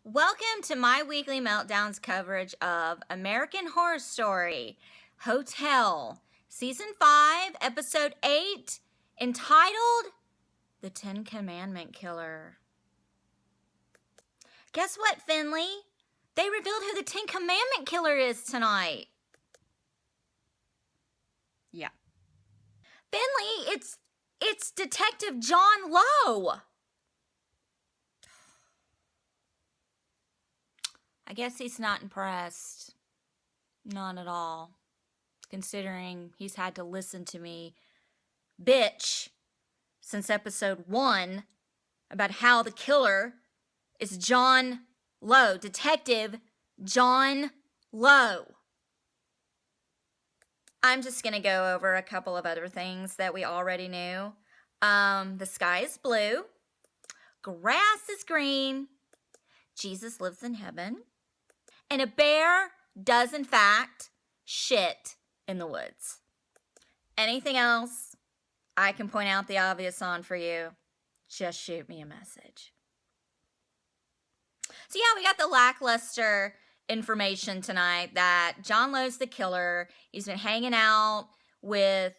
Welcome to my weekly meltdowns coverage of American Horror Story Hotel, Season 5, Episode 8, entitled The 10 Commandment Killer. Guess what, Finley? They revealed who the 10 Commandment Killer is tonight. Yeah. Finley, it's Detective John Lowe. I guess he's not impressed. Not at all. Considering he's had to listen to me bitch since episode 1 about how the killer is John Lowe. Detective John Lowe. I'm just going to go over a couple of other things that we already knew. The sky is blue. Grass is green. Jesus lives in heaven. And a bear does, in fact, shit in the woods. Anything else I can point out the obvious on for you, just shoot me a message. So yeah, we got the lackluster information tonight that John Lowe's the killer. He's been hanging out with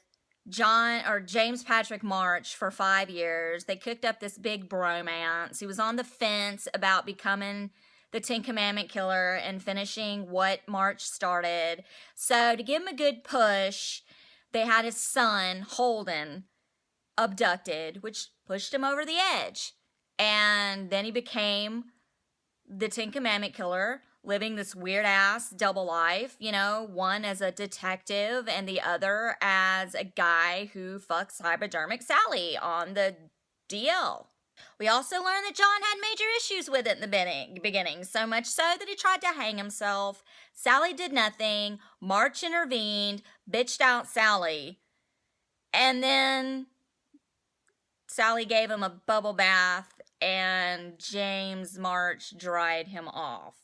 James Patrick March for 5 years. They cooked up this big bromance. He was on the fence about becoming the 10 Commandment Killer and finishing what March started. So to give him a good push, they had his son, Holden, abducted, which pushed him over the edge. And then he became the 10 Commandment Killer, living this weird-ass double life, one as a detective and the other as a guy who fucks hypodermic Sally on the DL. We also learned that John had major issues with it in the beginning, so much so that he tried to hang himself. Sally did nothing. March intervened, bitched out Sally, and then Sally gave him a bubble bath, and James March dried him off.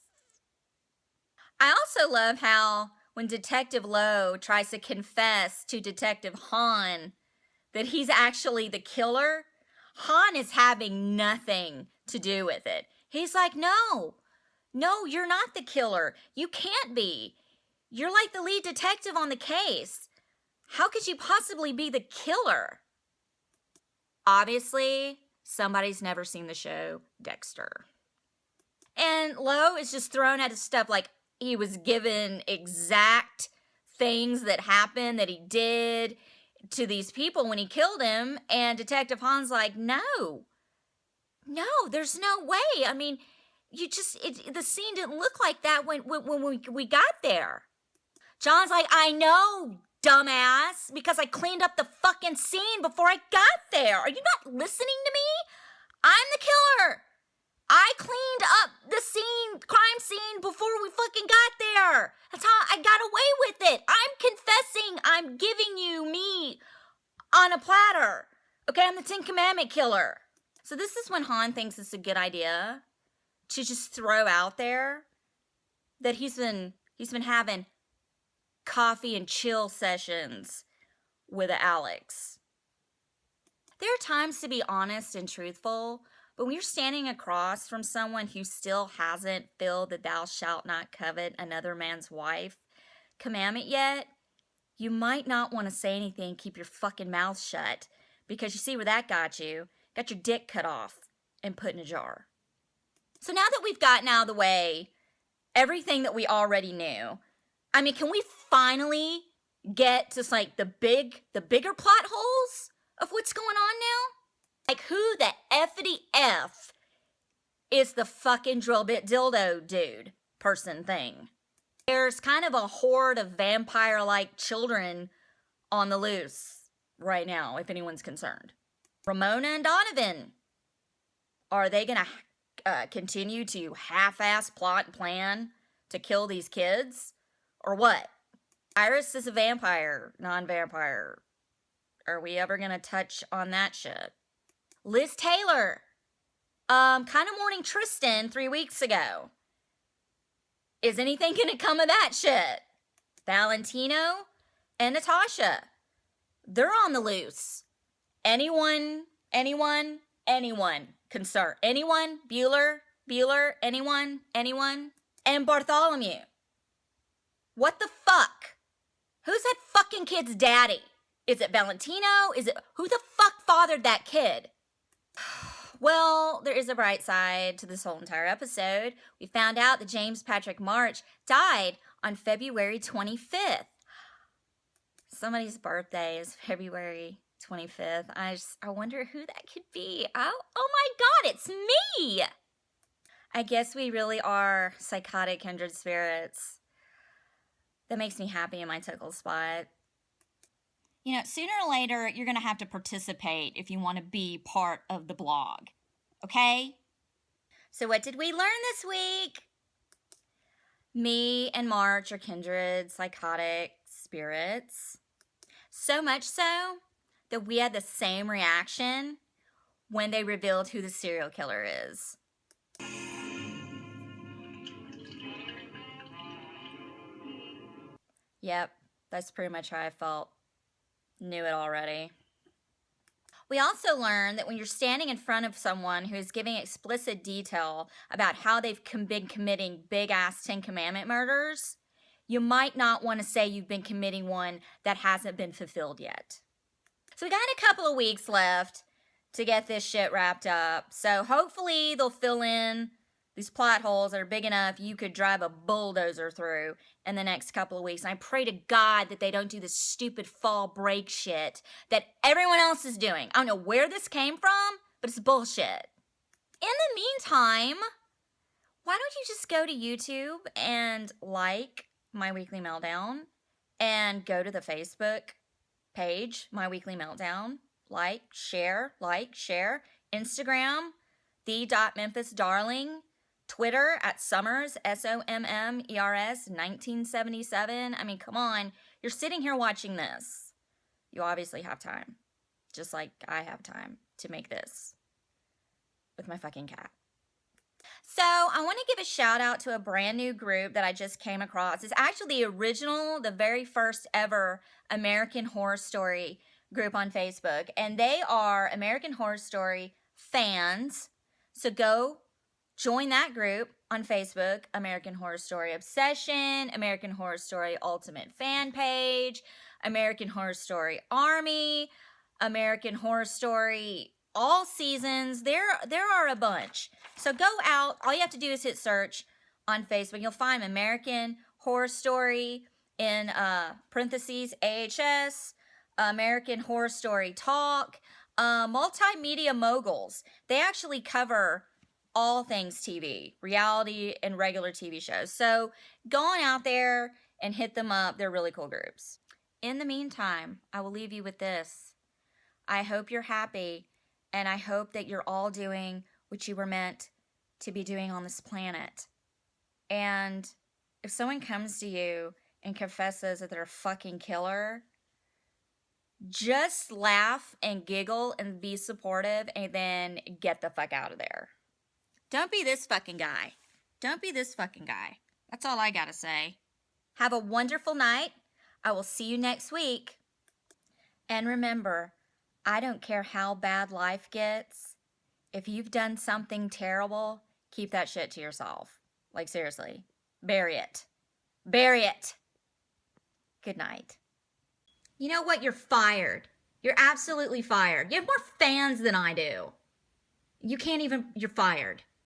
I also love how when Detective Lowe tries to confess to Detective Hahn that he's actually the killer, Hahn is having nothing to do with it. He's like, no, you're not the killer. You can't be. You're like the lead detective on the case. How could you possibly be the killer? Obviously, somebody's never seen the show Dexter. And Lowe is just thrown at his stuff like he was given exact things that happened that he did to these people when he killed him, and Detective Hahn's like, no, there's no way. I mean, the scene didn't look like that when we got there. John's like, I know, dumbass, because I cleaned up the fucking scene before I got there. Are you not listening to me? I'm the killer. I cleaned up the crime scene before we fucking got there. That's how I got away with it. I'm confessing. I'm giving you me on a platter. Okay, I'm the 10 Commandment Killer. So this is when Hahn thinks it's a good idea to just throw out there that he's been having coffee and chill sessions with Alex. There are times to be honest and truthful, but when you're standing across from someone who still hasn't filled the thou shalt not covet another man's wife commandment yet, you might not want to say anything, keep your fucking mouth shut, because you see where that got you. Got your dick cut off and put in a jar. So now that we've gotten out of the way everything that we already knew, I mean, can we finally get to like the bigger plot holes of what's going on now? Like, who the effity F is the fucking drill bit dildo dude person thing? There's kind of a horde of vampire-like children on the loose right now, if anyone's concerned. Ramona and Donovan, are they going to continue to half-ass plot and plan to kill these kids? Or what? Iris is a vampire, non-vampire. Are we ever going to touch on that shit? Liz Taylor, kind of mourning Tristan 3 weeks ago. Is anything going to come of that shit? Valentino and Natasha, they're on the loose. Anyone concerned? Anyone? Bueller? Bueller? Anyone? Anyone? And Bartholomew. What the fuck? Who's that fucking kid's daddy? Is it Valentino? Who the fuck fathered that kid? Well, there is a bright side to this whole entire episode. We found out that James Patrick March died on February 25th. Somebody's birthday is February 25th. I wonder who that could be. Oh my God, it's me! I guess we really are psychotic kindred spirits. That makes me happy in my tickle spot. You know, sooner or later, you're going to have to participate if you want to be part of the blog. Okay? So what did we learn this week? Me and March are kindred psychotic spirits. So much so that we had the same reaction when they revealed who the serial killer is. Yep, that's pretty much how I felt. Knew it already. We also learned that when you're standing in front of someone who is giving explicit detail about how they've been committing big-ass 10 Commandment murders, you might not want to say you've been committing one that hasn't been fulfilled yet. So we got a couple of weeks left to get this shit wrapped up. So hopefully they'll fill in these plot holes that are big enough you could drive a bulldozer through in the next couple of weeks. And I pray to God that they don't do this stupid fall break shit that everyone else is doing. I don't know where this came from, but it's bullshit. In the meantime, why don't you just go to YouTube and like My Weekly Meltdown and go to the Facebook page, My Weekly Meltdown, like, share, Instagram, the.memphisdarling, Twitter at Summers, SOMMERS 1977. I mean, come on. You're sitting here watching this. You obviously have time. Just like I have time to make this with my fucking cat. So I want to give a shout out to a brand new group that I just came across. It's actually the original, the very first ever American Horror Story group on Facebook. And they are American Horror Story fans. So go join that group on Facebook, American Horror Story Obsession, American Horror Story Ultimate Fan Page, American Horror Story Army, American Horror Story All Seasons. There are a bunch. So go out. All you have to do is hit search on Facebook. You'll find American Horror Story in parentheses AHS, American Horror Story Talk, Multimedia Moguls. They actually cover all things TV, reality and regular TV shows. So go on out there and hit them up. They're really cool groups. In the meantime, I will leave you with this. I hope you're happy, and I hope that you're all doing what you were meant to be doing on this planet. And if someone comes to you and confesses that they're a fucking killer, just laugh and giggle and be supportive and then get the fuck out of there. Don't be this fucking guy. Don't be this fucking guy. That's all I gotta say. Have a wonderful night. I will see you next week. And remember, I don't care how bad life gets. If you've done something terrible, keep that shit to yourself. Like, seriously. Bury it. Bury it. Good night. You know what? You're fired. You're absolutely fired. You have more fans than I do. You're fired.